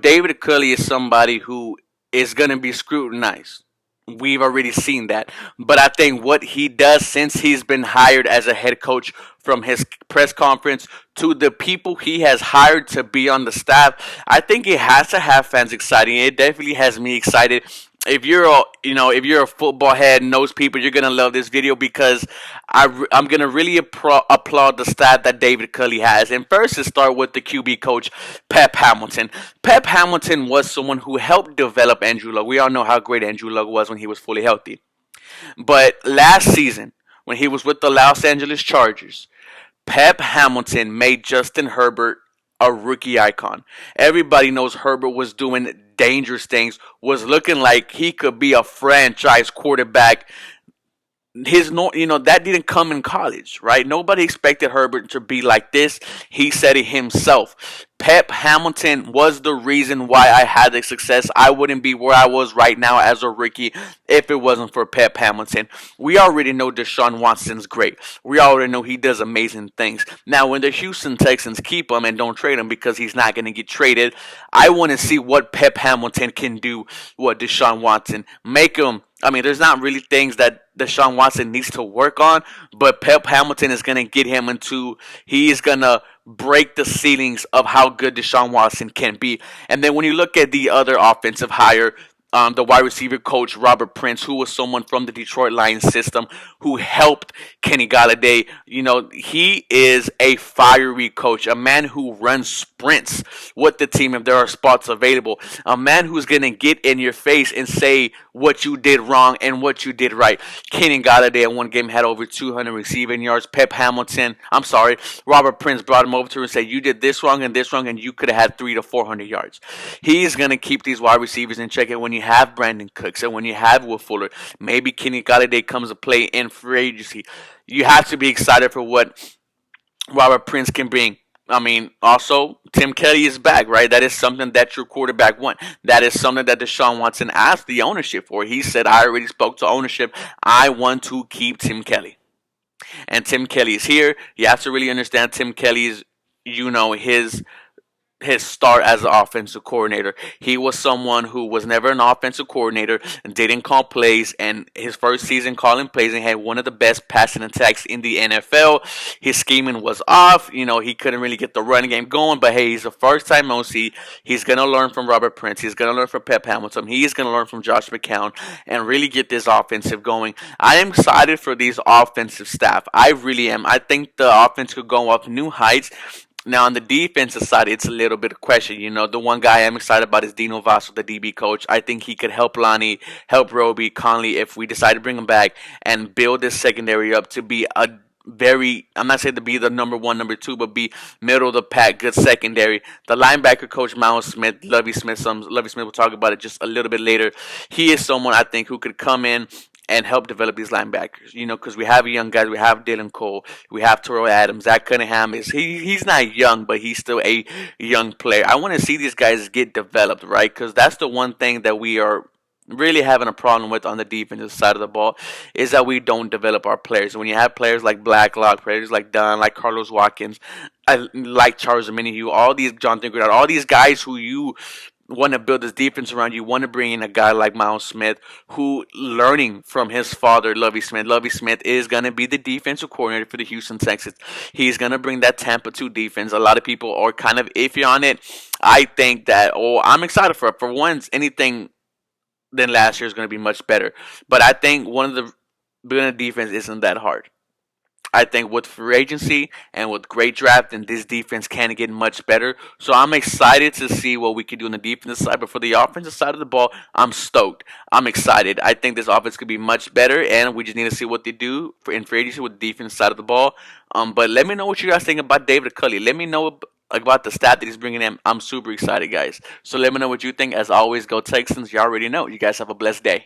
David Culley is somebody who is going to be scrutinized. We've already seen that. But I think what he does since he's been hired as a head coach, from his press conference to the people he has hired to be on the staff, I think it has to have fans exciting. It definitely has me excited. If you're a football head, knows people, you're gonna love this video because I'm gonna really applaud the staff that David Culley has. And first, to start with the QB coach, Pep Hamilton. Pep Hamilton was someone who helped develop Andrew Luck. We all know how great Andrew Luck was when he was fully healthy. But last season, when he was with the Los Angeles Chargers, Pep Hamilton made Justin Herbert a rookie icon. Everybody knows Herbert was doing dangerous things, was looking like he could be a franchise quarterback. His no that didn't come in college, right? Nobody expected Herbert to be like this. He said it himself. Pep Hamilton was the reason why I had the success. I wouldn't be where I was right now as a rookie if it wasn't for Pep Hamilton. We already know Deshaun Watson's great. We already know he does amazing things. Now, when the Houston Texans keep him and don't trade him because he's not going to get traded, I want to see what Pep Hamilton can do with Deshaun Watson. Make him. There's not really things that Deshaun Watson needs to work on, but Pep Hamilton is going to get him into, he is going to break the ceilings of how good Deshaun Watson can be. And then when you look at the other offensive hire, the wide receiver coach, Robert Prince, who was someone from the Detroit Lions system who helped Kenny Galladay. He is a fiery coach, a man who runs sprints with the team if there are spots available, a man who's going to get in your face and say what you did wrong and what you did right. Kenny Galladay in one game had over 200 receiving yards. Robert Prince brought him over to him and said, you did this wrong, and you could have had 300 to 400 yards. He's going to keep these wide receivers in check. And when you have Brandon Cooks and when you have Will Fuller, maybe Kenny Galladay comes to play in free agency, you have to be excited for what Robert Prince can bring. Also, Tim Kelly is back, right? That is something that your quarterback wants. That is something that Deshaun Watson asked the ownership for. He said, I already spoke to ownership. I want to keep Tim Kelly. And Tim Kelly is here. You have to really understand Tim Kelly's, his start as an offensive coordinator. He was someone who was never an offensive coordinator and didn't call plays, and his first season calling plays and had one of the best passing attacks in the NFL. His scheming was off. He couldn't really get the running game going, but hey, he's a first-time OC. He's going to learn from Robert Prince. He's going to learn from Pep Hamilton. He is going to learn from Josh McCown and really get this offensive going. I am excited for these offensive staff. I really am. I think the offense could go up new heights. Now, on the defensive side, it's a little bit of question. The one guy I'm excited about is Dino Vasso, the DB coach. I think he could help Lonnie, help Roby, Conley, if we decide to bring him back and build this secondary up to be a I'm not saying to be the number one, number two, but be middle of the pack, good secondary. The linebacker coach, Miles Smith, Lovie Smith will talk about it just a little bit later. He is someone I think who could come in and help develop these linebackers, because we have young guys. We have Dylan Cole. We have Terrell Adams. Zach Cunningham he's not young, but he's still a young player. I want to see these guys get developed, right? Because that's the one thing that we are really having a problem with on the defensive side of the ball, is that we don't develop our players. When you have players like Blacklock, players like Dunn, like Carlos Watkins, like Charles Omenihu, all these Jonathan Grenard, all these guys who you want to build this defense around, you want to bring in a guy like Miles Smith, who learning from his father, Lovie Smith. Lovie Smith is going to be the defensive coordinator for the Houston Texans. He's going to bring that Tampa 2 defense. A lot of people are kind of iffy on it. I think that, I'm excited for once, anything than last year is going to be much better. But I think building a defense isn't that hard. I think with free agency and with great drafting, this defense can get much better. So I'm excited to see what we can do on the defensive side. But for the offensive side of the ball, I'm stoked. I'm excited. I think this offense could be much better, and we just need to see what they do in free agency with the defensive side of the ball. But let me know what you guys think about David Culley. Let me know about the staff that he's bringing in. I'm super excited, guys. So let me know what you think. As always, go Texans. You already know. You guys have a blessed day.